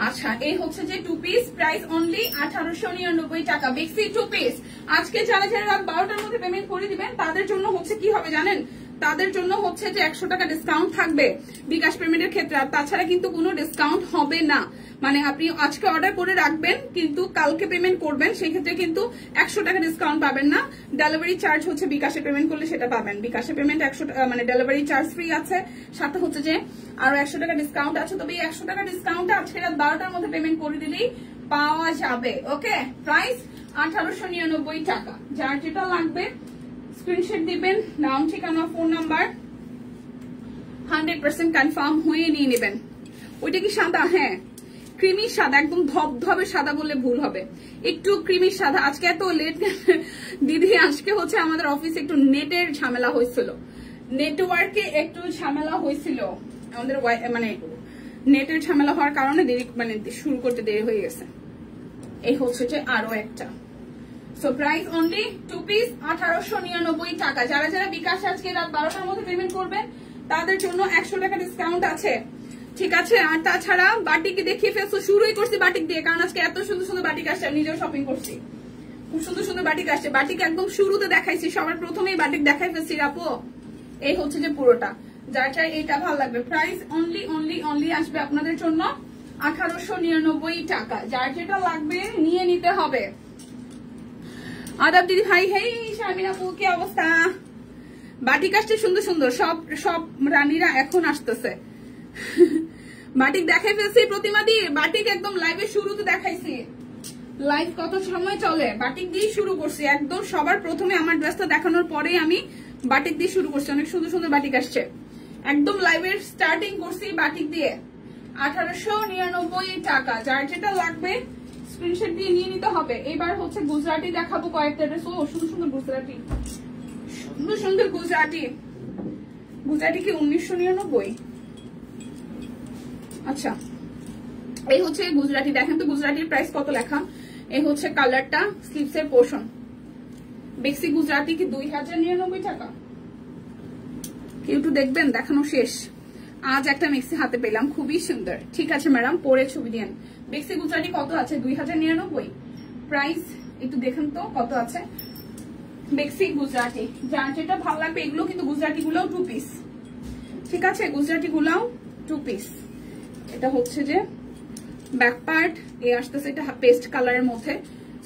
আচ্ছা, এই হচ্ছে যে টু পিস, প্রাইস অনলি 1899 টাকা, বেক্সি টু পিস। আজকে যারা যারা রাত 12টার মধ্যে পেমেন্ট করে দিবেন তাদের জন্য হচ্ছে কি হবে জানেন, তাদের জন্য হচ্ছে যে 100 টাকা ডিসকাউন্ট থাকবে বিকাশ পেমেন্টের ক্ষেত্রে, আর তাছাড়া কিন্তু কোনো ডিসকাউন্ট হবে না। মানে আপনি আজকে অর্ডার করে রাখবেন, কিন্তু কালকে পেমেন্ট করবেন, সেক্ষেত্রে কিন্তু 100 টাকা ডিসকাউন্ট পাবেন না। ডেলিভারি চার্জ হচ্ছে বিকাশে পেমেন্ট করলে সেটা পাবেন, বিকাশে পেমেন্ট 100 মানে ডেলিভারি চার্জ ফ্রি আছে, সাথে হচ্ছে যে আরো 100 টাকা ডিসকাউন্ট আছে। তবে এই 100 টাকা ডিসকাউন্ট আজকে রাত 12টার মধ্যে পেমেন্ট করে দিলেই পাওয়া যাবে। ওকে, প্রাইস 1899 টাকা। যার যেটা লাগবে স্ক্রিনশট দিবেন, নাম, ঠিকানা, ফোন নাম্বার, 100% কনফার্ম হয়ে নিয়ে নেবেন। ওইটা কি সাদা? হ্যাঁ, ক্রিমি সাদা, একদম ধবধবে সাদা বললে ভুল হবে, একটু ক্রিমি সাদা। আজকে এত লেট দিদি, আজকে হচ্ছে আমাদের অফিসে একটু নেটের ঝামেলা হয়েছিল, নেটওয়ার্কে একটু ঝামেলা হয়েছিল আমাদের, মানে নেটের ঝামেলা হওয়ার কারণে দেরি, মানে শুরু করতে দেরি হয়ে গেছে। এই হচ্ছে যে আরো একটা। So price only two piece 1899 টাকা। যারা যারা বিকাশ আজকে রাত 12টার মধ্যে পেমেন্ট করবেন তাদের জন্য 100 টাকা ডিসকাউন্ট আছে, ঠিক আছে। আর তাছাড়া বাটিক দেখিয়ে ফেলছো, শুরুই করছি বাটিক দিয়ে, কারণ আজকে এত সুন্দর সুন্দর বাটিক আসছে, আমি নিজেও শপিং করছি, খুব সুন্দর সুন্দর বাটিক আসছে। বাটিক একদম শুরুতে দেখাইছি, সবার প্রথমেই বাটিক দেখাই ফেলছি আপু। এই হচ্ছে যে পুরোটা, যার চাই এইটা ভালো লাগবে। প্রাইস অনলি অনলি অনলি আসবে আপনাদের জন্য 1899 টাকা। যার যেটা লাগবে নিয়ে নিতে হবে। আদাব দিদি ভাই, হেই শারমিন আপু, কি অবস্থা? বাটিক আসছে সুন্দর সুন্দর, সব রানীরা এখন আসতেছে। বাটিক দেখাই ফেলছি প্রতিমা দি, বাটিক একদম লাইভে শুরুতে দেখাইছি। লাইভ কত সময় চলে, বাটিক দিয়ে শুরু করছি একদম সবার প্রথমে। আমার ড্রেসটা দেখানোর পরে আমি বাটিক দিয়ে শুরু করছি, অনেক সুন্দর সুন্দর বাটিক আসছে, একদম লাইভের স্টার্টিং করছি বাটিক দিয়ে। 1899 টাকা। যার যেটা লাগবে স্ক্রিনশট দিয়ে নিয়ে নিতে হবে। এবার হচ্ছে গুজরাটি দেখাবো কয়েকটা ড্রেস। ও সুন্দর সুন্দর গুজরাটি, সুন্দর সুন্দর গুজরাটি। গুজরাটি কি 1999? আচ্ছা, এই হচ্ছে গুজরাটি। দেখেন তো গুজরাটির প্রাইস কত লেখা। এই হচ্ছে কালারটা, স্লিভস এর পোর্শন। বেক্সি গুজরাটি কি 2099 টাকা? কেউ একটু দেখবেন, দেখানো শেষ। আজ একটা মেক্সি হাতে পেলাম, খুবই সুন্দর। ঠিক আছে ম্যাডাম, পরে ছবি দিন। বেক্সি গুজরাটি কত আছে? 2099 প্রাইস। একটু দেখেন তো কত আছে বেক্সি গুজরাটি। যার যেটা ভালো লাগবে, এগুলো কিন্তু গুজরাটি গুলোও টু পিস, ঠিক আছে। গুজরাটি গুলাও টু পিস। এটা হচ্ছে যে ব্যাক পার্ট, এ আসতেছে এটা পেস্ট কালারের মধ্যে,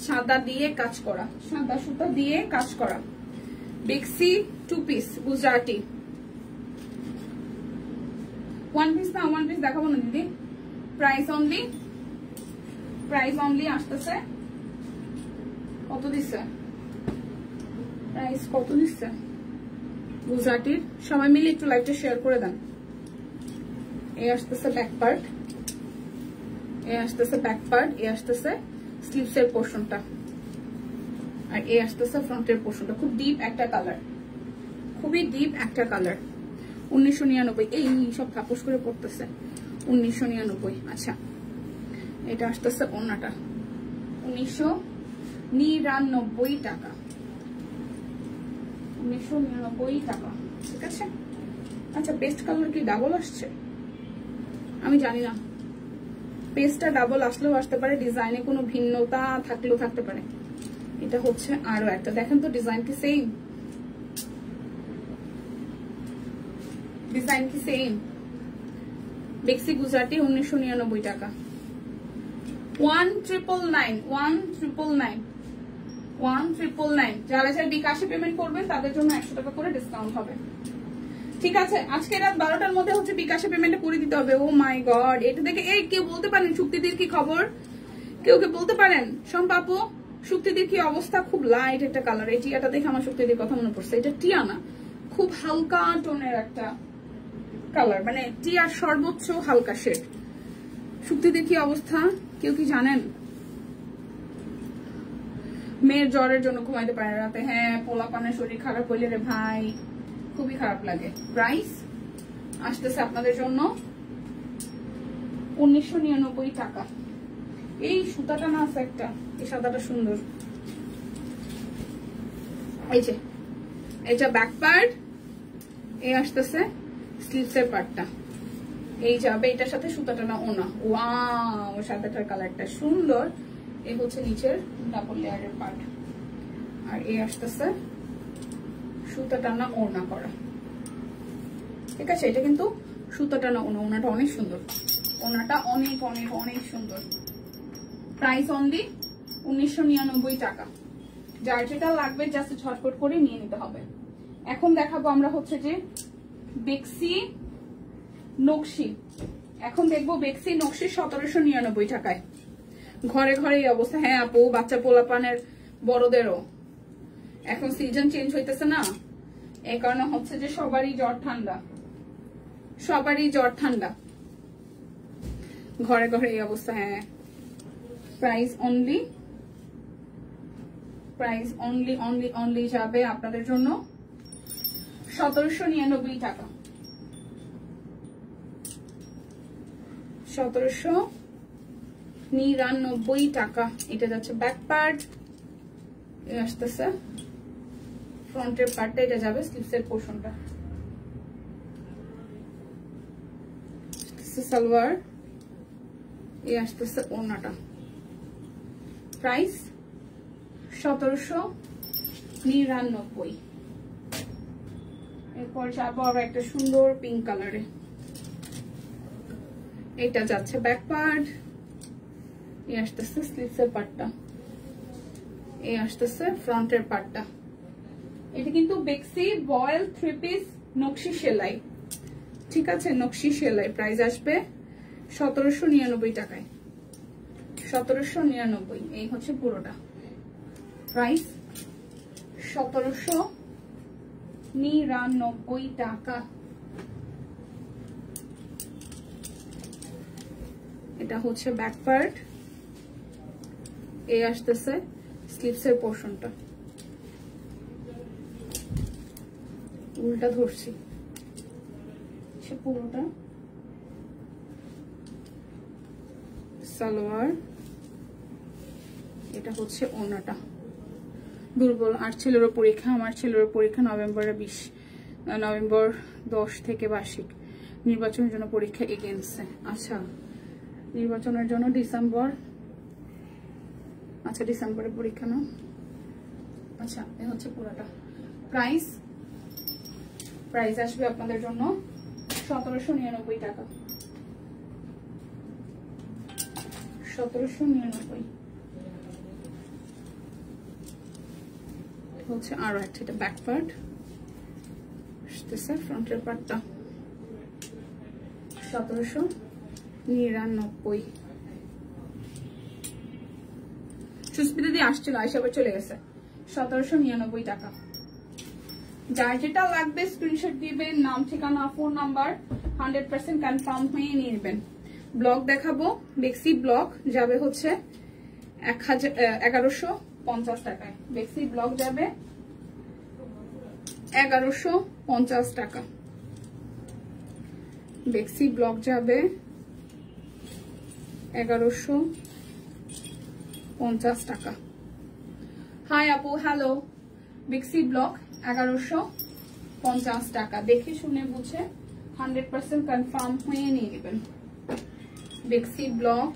সাদা দিয়ে কাজ করা, সাদা সুতা দিয়ে কাজ করা বেক্সি two piece Gujarati. One piece না, ওয়ান পিস দেখাবো না দিদি। প্রাইস অনলি আসতেছে কত দিচ্ছে, প্রাইস কত দিচ্ছে গুজরাটির? সবাই মিলে একটু লাইভটা শেয়ার করে দেন। এই আসতেছে ব্যাক পার্ট, এই আসতেছে ব্যাক পার্ট, এই আসতেছে স্লিভস এর পোর্শনটা, আর এই আসতেছে ফ্রন্টের পোর্শনটা। খুব ডিপ একটা কালার, খুবই ডিপ একটা কালার। 1999। এই সব কাপড় করে পড়তেছে। 1999। আচ্ছা, এটা আসতেছে ওনাটা 1999 টাকা। 1999 টাকা, ঠিক আছে। আচ্ছা, পেস্ট কালার কি ডাবল আসছে? আমি জানি না, পেস্টটা ডাবল আসলেও আসতে পারে, ডিজাইনে কোনো ভিন্নতা থাকলেও থাকতে পারে। এটা হচ্ছে আরো একটা, দেখেন তো ডিজাইন কি সেম? ডিজাইন কি সেম? বেক্সি গুজরাটি 1999 টাকা। 1999 যারা যারা বিকাশে পেমেন্ট করবেন তাদের জন্য 100 টাকা করে ডিসকাউন্ট হবে। ঠিক আছে, আজকে রাত 12টার মধ্যে হচ্ছে বিকাশে পেমেন্ট করে দিতে হবে। ও মাই গড, এটা দেখে এই কেউ বলতে পারেন শুক্তিদির কি খবর? কেউ বলতে পারেন সম্পাপু শুক্তিদির কি অবস্থা? খুব লাইট একটা কালার। এই টিয়াটা দেখে আমার শুক্তিদির কথা মনে পড়ছে। এটা টিয়া না, খুব হালকা টোনের একটা কালার, মানে টিয়ার সর্বোচ্চ হালকা শেড। শুক্তিদির কি অবস্থা কেউ কি জানেন? মেয়ের জ্বরের জন্য ঘুমাইতে পারে রাতে। হ্যাঁ, পোলাপানের শরীর খারাপ হইলে রে ভাই খুবই খারাপ লাগে। প্রাইস আসতেছে আপনাদের জন্য 1999 টাকা। এই সুতাটা না আছে একটা, এই সাদাটা সুন্দর। এই যে এটা ব্যাক পার্ট, এই আসতেছে স্লিভসের পার্টটা, এই যাবে এটার সাথে সুতাটা না ওনা। ওয়াও, সাদাটার কালারটা সুন্দর। এই হচ্ছে নিচের ডাবল লেয়ারের পার্ট, আর এই আসতেছে সুতাটা না ওনা করা। ঠিক আছে, এটা কিন্তু সুতাটা না ওনা, ওনাটা অনেক সুন্দর, ওনাটা অনেক অনেক অনেক সুন্দর। প্রাইস অনলি 1999 টাকা। যার যেটা লাগবে জাস্ট ঝটপট করে নিয়ে নিতে হবে। এখন দেখাবো আমরা হচ্ছে যে বেক্সি নকশি। এখন দেখবো বেক্সি নকশি 1799 টাকায়। ঘরে ঘরে এই অবস্থা। হ্যাঁ আপু, বাচ্চা পোলাপানের বড়দেরও এখন সিজন চেঞ্জ হইতেছে না, এই কারণে হচ্ছে যে সবারই জ্বর ঠান্ডা, ঘরে ঘরে এই অবস্থা। হ্যাঁ, প্রাইস অনলি যাবে আপনাদের জন্য 1799 টাকা। 1799 টাকা। এটা যাচ্ছে ব্যাক পার্ট, আসতেছে ফ্রন্টের পার্টটা, এটা যাবে স্লিভসের পোর্শনটা, সালোয়ার, এই আসতেছে ওড়নাটা। প্রাইস 1799। এরপর যাবো আবার একটা সুন্দর পিঙ্ক কালারে। এটা যাচ্ছে ব্যাক পার্ট, এই আসতেছে স্লিভসের পার্টটা, এই আসতেছে ফ্রন্টের পার্টটা। এটা কিন্তু বেক্সি বয়েল 3 পিস নকশি সেলাই। ঠিক আছে, নকশি সেলাই। প্রাইস আসবে 1799 টাকায়। 1799। এই হচ্ছে পুরোটা। প্রাইস 1799 টাকা। এটা হচ্ছে ব্যাক পার্ট, এই আসতেছে স্লিভসের পোর্শনটা। উল্টা ধরছি, পুরোটা সালোয়ার, এটা হচ্ছে ওড়নাটা। দুর্বল। আর ছেলেরও পরীক্ষা, আমার ছেলেরও পরীক্ষা নভেম্বর 10 থেকে বার্ষিক। নির্বাচনের জন্য পরীক্ষা এগেইনস্টে। আচ্ছা, নির্বাচনের জন্য ডিসেম্বর। আচ্ছা, ডিসেম্বরে পরীক্ষা না। আচ্ছা, এ হচ্ছে পুরোটা। প্রাইস আসবে আপনাদের জন্য 1799 টাকা। 1799 হচ্ছে। আরো একটা, এটা ব্যাক পার্ট, ফ্রন্টের পার্টটা 1799। সুস্মিতা দিয়ে আসছিল, আইসা আবার চলে গেছে। 1799 টাকা। যার যেটা লাগবে স্ক্রিনশট দিবেন, নাম ঠিকানা ফোন নাম্বার 100% কনফার্ম হয়ে নিয়ে নেবেন। ব্লক দেখাবো, বেক্সি ব্লক যাবে হচ্ছে 1150 টাকায়। বেক্সি ব্লক যাবে 1150 টাকা। বেক্সি ব্লক যাবে 1150 টাকা। হাই আপু, হ্যালো। বেক্সি ব্লক 1150 টাকা। দেখে শুনে বুঝে 100% কনফার্ম হয়ে নিয়ে নেবেন। বেক্সি ব্লক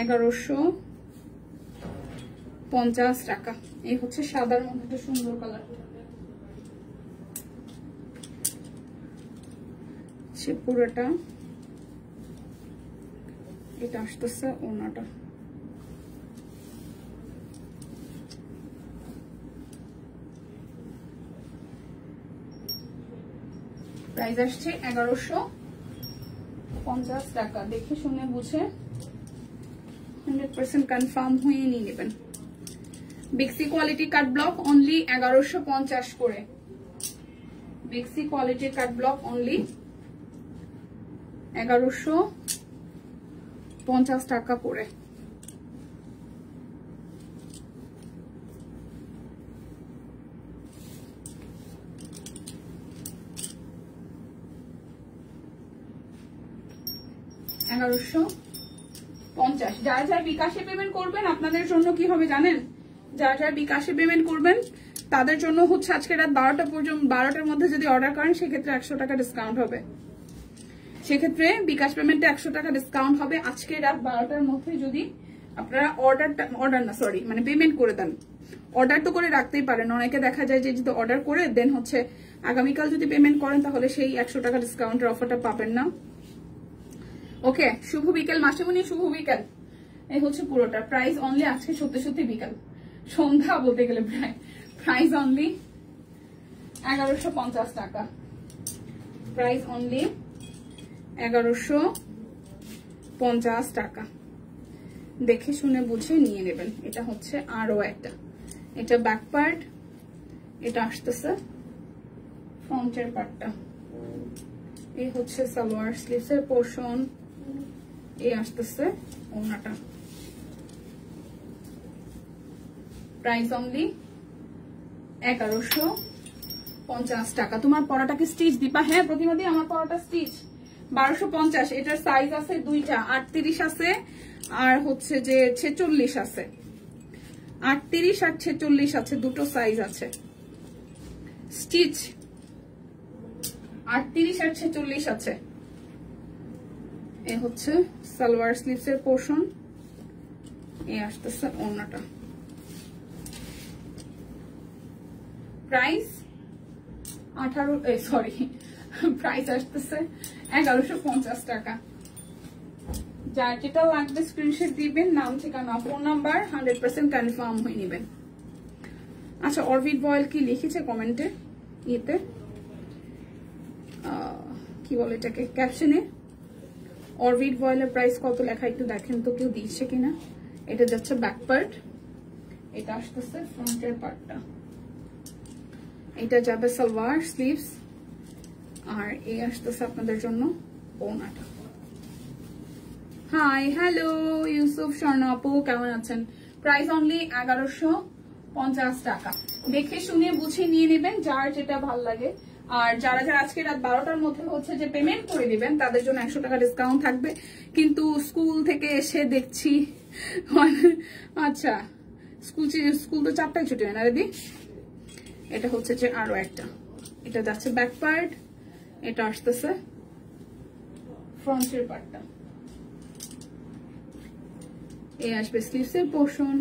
1150 টাকা। এই হচ্ছে সাদার মধ্যে সুন্দর কালার। হচ্ছে পুরোটা, এটা আসতেছে ওনাটা। প্রাইস আসছে 1150 টাকা। দেখে শুনে বুঝে 100% কনফার্ম হয়ে নিয়ে নেবেন। বিক্সি কোয়ালিটি কাট ব্লক অনলি 1150 করে। বিক্সি কোয়ালিটির কাট ব্লক অনলি 1150 টাকা করে। যারা যারা বিকাশে পেমেন্ট করবেন আপনাদের জন্য কি হবে জানেন? যারা যারা বিকাশে পেমেন্ট করবেন তাদের জন্য হচ্ছে আজকে রাত 12টা পর্যন্ত, 12টার মধ্যে যদি অর্ডার করেন সেক্ষেত্রে 100 টাকা ডিসকাউন্ট হবে। সেক্ষেত্রে বিকাশ পেমেন্টে 100 টাকা ডিসকাউন্ট হবে আজকে রাত 12টার মধ্যে যদি আপনারা পেমেন্ট করে দেন। অর্ডার তো করে রাখতেই পারেন, অনেকে দেখা যায় যে যদি অর্ডার করে দেন হচ্ছে আগামীকাল যদি পেমেন্ট করেন তাহলে সেই 100 টাকা ডিসকাউন্টের অফারটা পাবেন না। ওকে, শুভ বিকেল মাসিমণি, শুভ বিকেল। এই হচ্ছে পুরোটা প্রাইস অনলি আজকে সত্যি সত্যি বিকেল, সন্ধ্যা বলতে গেলে প্রাইস অনলি 1150 টাকা। প্রাইস অনলি 1150 টাকা। দেখে শুনে বুঝে নিয়ে নেবেন। এটা হচ্ছে আরো একটা, এটা ব্যাক পার্ট, এটা আসতেছে ফ্রন্টের পার্টটা। এই হচ্ছে সালোয়ার স্লিভসের পোর্শন, এই আসতেছে ওড়নাটা। প্রাইস অনলি 1150 টাকা। তোমার পরাটাকে স্টিচ দিবা? হ্যাঁ প্রতিমাদি, আমার পরাটা স্টিচ 1250। এটার সাইজ আছে দুইটা, 38 আছে আর হচ্ছে যে 46 আছে। 38 আর 46 আছে, দুটো সাইজ আছে। স্টিচ 38 আর 46 আছে। এ হচ্ছে সালোয়ার স্লিভসের পোর্শন, এ আসতেছে ওড়নাটা। প্রাইস প্রাইস আসতেছে 1150 টাকা। যার যেটা লাগবে স্ক্রিনশট দিবেন, নাম ঠিকানা ফোন নাম্বার 100% কনফার্ম হয়ে নেবেন। আচ্ছা, অরবিট বয়েল কি লিখেছে কমেন্টে? ইয়েতে কি বলে এটাকে, ক্যাপশনে অরবিট বয়েলের প্রাইস কত লেখা একটু দেখেন তো, কেউ দিচ্ছে কিনা। এটা যাচ্ছে ব্যাক পার্ট, এটা আসতেছে ফ্রন্টের পার্টটা, এটা যাবে সালোয়ার স্লিভস, আর এই আসতেছে আপনাদের জন্য ওড়নাটা। হাই হ্যালো ইউসুফ স্বর্ণ আপু, কেমন আছেন? প্রাইস অনলি 1150 টাকা। দেখে শুনে বুঝে নিয়ে নেবেন যার যেটা ভাল লাগে। আর যারা যারা আজকে রাত 12টার মধ্যে হচ্ছে যে পেমেন্ট করে দিবেন তাদের জন্য 100 টাকা ডিসকাউন্ট থাকবে। কিন্তু স্কুল থেকে এসে দেখছি, আচ্ছা স্কুল তো 4টায় ছুটি হয় না দিদি। এটা হচ্ছে যে আরো একটা, এটা যাচ্ছে ব্যাক পার্ট, এটা আসতেছে ফ্রন্টের পার্টটা, এই আসবে স্লিভসের পোর্শন,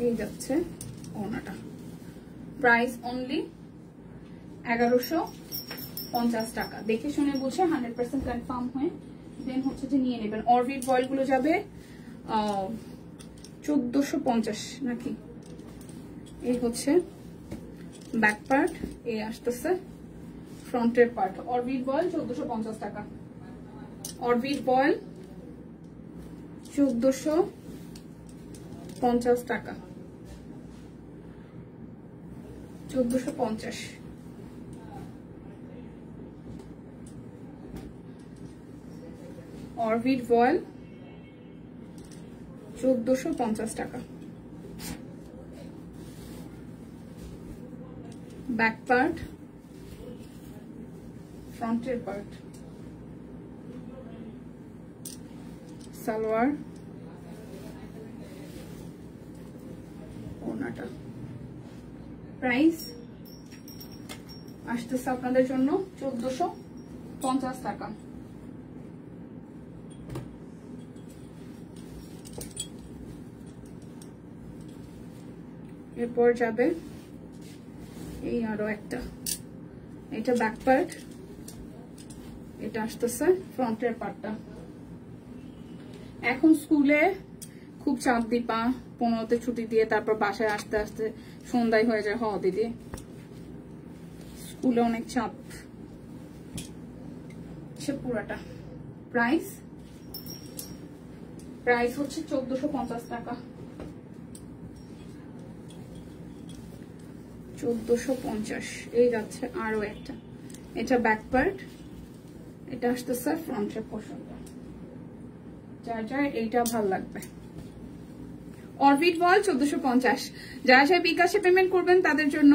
এই যাচ্ছে ওড়নাটা। প্রাইস অনলি 1150 টাকা। দেখে শুনে বুঝে 100% কনফার্ম হয়ে দেন হচ্ছে যে নিয়ে নেবেন। অরবিট বয়েল গুলো যাবে 1450 নাকি। এই হচ্ছে ব্যাক পার্ট, এই আসতেছে ফ্রন্টের পার্ট। অরবিট বয়েল 1450 টাকা। অরবিট বয়েল 1450 টাকা, 1450। অরবিট বয়েল 1450 টাকা। ব্যাক পার্ট, ফ্রন্টের পার্ট, সালোয়ার, ওড়নাটা। প্রাইস আসতেছে আপনাদের জন্য 1450 টাকা। এরপর যাবে এই আরো একটা, এটা ব্যাক পার্ট, এটা আসতেছে ফ্রন্টের পার্টটা। এখন স্কুলে খুব চাপ দিপা, 15তে ছুটি দিয়ে তারপর বাসায় আসতে আসতে সন্ধ্যায় হয়ে যায়। দিদি স্কুলে অনেক চাপ। সে পুরাটা প্রাইস হচ্ছে 1450 টাকা। 1450। এই যাচ্ছে আরো একটা, এটা ব্যাক পার্ট, এটা আসতেছে ফ্রন্টের পোর্শনটা। যার এইটা ভালো লাগবে। অরবিট ওয়াল 1450। যারা বিকাশে পেমেন্ট করবেন তাদের জন্য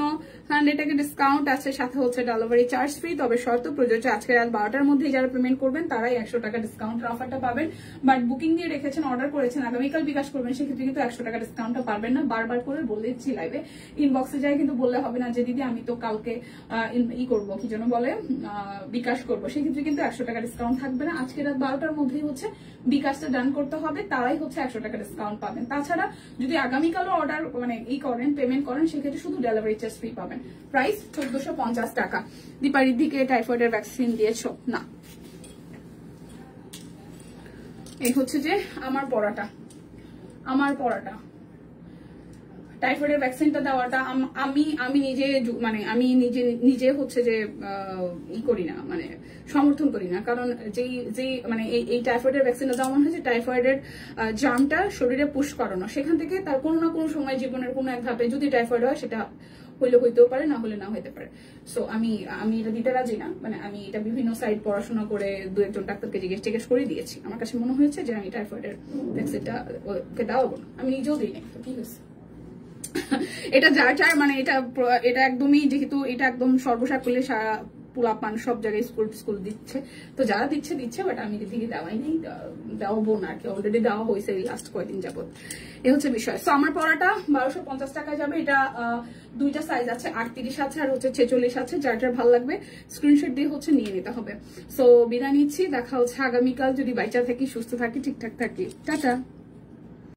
100 টাকা ডিসকাউন্ট আছে, সাথে হচ্ছে ডেলিভারি চার্জ ফ্রি। তবে শর্ত প্রযোজ্য, আজকে রাত 12টার মধ্যে যারা পেমেন্ট করবেন তারাই 100 টাকা ডিসকাউন্টের অফারটা পাবেন। বাট বুকিং দিয়ে রেখেছেন, অর্ডার করেছেন, আগামীকাল বিকাশ করবেন, সেক্ষেত্রে কিন্তু 100 টাকা ডিসকাউন্টটা পারবেন না। বারবার করে বলে দিচ্ছি লাইভে, ইনবক্সে যাই কিন্তু বললে হবে না যে দিদি আমি তো কালকে করবো, কি যেন বলে, বিকাশ করবো, সেক্ষেত্রে কিন্তু 100 টাকা ডিসকাউন্ট থাকবে না। আজকে রাত 12টার মধ্যেই হচ্ছে বিকাশটা ডান করতে হবে, তারাই হচ্ছে 100 টাকা ডিসকাউন্ট পাবেন। তাছাড়া যদি আগামীকালও অর্ডার করেন, পেমেন্ট করেন, সেক্ষেত্রে শুধু ডেলিভারি চার্জ ফ্রি পাবেন। প্রাইস 1450 টাকা। দীপারিদিকে টাইফয়েডের ভ্যাকসিন দিয়েছো না? এই হচ্ছে যে আমার পড়াটা টাইফয়েডের ভ্যাকসিনটা দেওয়াটা আমি নিজে হচ্ছে যে করি না, সমর্থন করি না। কারণ এই টাইফয়েডের ভ্যাকসিনটা দেওয়া মনে হয়েছে টাইফয়েডের জার্মটা শরীরে পুশ করানো, সেখান থেকে তার কোনো না কোনো সময় জীবনের কোনো এক ধাপে যদি টাইফয়েড হয়, সেটা হইলে হইতেও পারে, না হলে না হইতে পারে। সো আমি এটা দিতে রাজি না। আমি এটা বিভিন্ন সাইট পড়াশোনা করে 2-1 ডাক্তারকে জিজ্ঞেস করে দিয়েছি। আমার কাছে মনে হয়েছে যে আমি টাইফয়েডের ভ্যাকসিনটা ওকে দেওয়াবো না। আমি নিজেও দিই না, কি হয়েছে এটা যার এটা একদমই, যেহেতু এটা একদম সর্বসাকুল্যে সারা পোলাপান সব জায়গায় স্কুল দিচ্ছে, তো যারা দিচ্ছে, বাট আমি দিকে দেওয়াই নেই, দেওয়াবো না আর কি। অলরেডি দেওয়া হয়েছে এই লাস্ট কয়েকদিন যাবত। এই হচ্ছে বিষয়। সো আমার পড়াটা 1250 টাকায় যাবে। এটা 2টা সাইজ আছে, 38 আছে আর হচ্ছে 46 আছে। যার ভালো লাগবে স্ক্রিনশট দিয়ে হচ্ছে নিয়ে নিতে হবে। সো বিদায় নিচ্ছি, দেখা হচ্ছে আগামীকাল, যদি বাইচা থাকি, সুস্থ থাকি, ঠিকঠাক থাকি। টাটা।